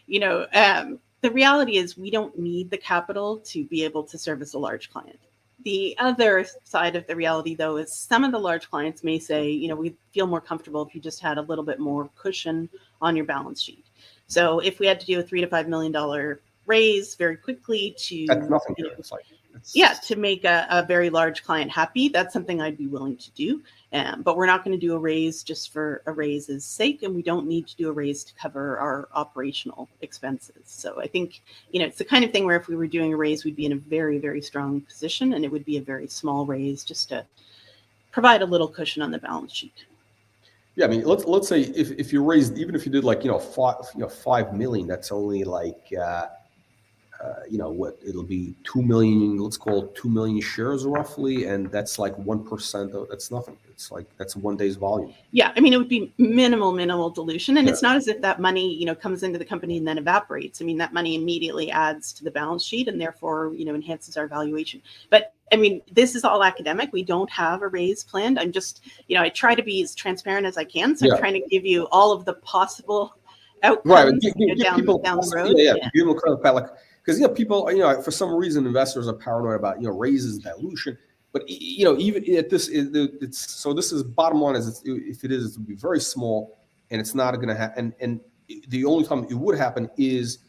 The reality is we don't need the capital to be able to service a large client. The other side of the reality, though, is some of the large clients may say, we feel more comfortable if you just had a little bit more cushion on your balance sheet. So if we had to do a $3 to $5 million raise very quickly to, that's nothing. To make a very large client happy, that's something I'd be willing to do. But we're not going to do a raise just for a raise's sake, and we don't need to do a raise to cover our operational expenses. So I think, it's the kind of thing where if we were doing a raise, we'd be in a very, very strong position, and it would be a very small raise just to provide a little cushion on the balance sheet. Yeah, I mean, let's say if you raised, even if you did like 5 million, that's only like what it'll be 2 million. Let's call it 2 million shares roughly, and that's like 1%. That's nothing. It's like that's one day's volume. Yeah, I mean, it would be minimal dilution, and it's not as if that money comes into the company and then evaporates. I mean, that money immediately adds to the balance sheet and therefore enhances our valuation. But I mean, this is all academic. We don't have a raise planned. I'm just I try to be as transparent as I can, so I'm trying to give you all of the possible outcomes down the road. Give them kind of like, because people for some reason investors are paranoid about raises, dilution. But even at this, this is bottom line is if it will be very small, and it's not going to happen. And the only time it would happen is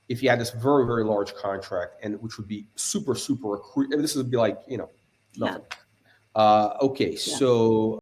if you had this very, very large contract, and which would be super accrued. And this would be like nothing. Okay, so.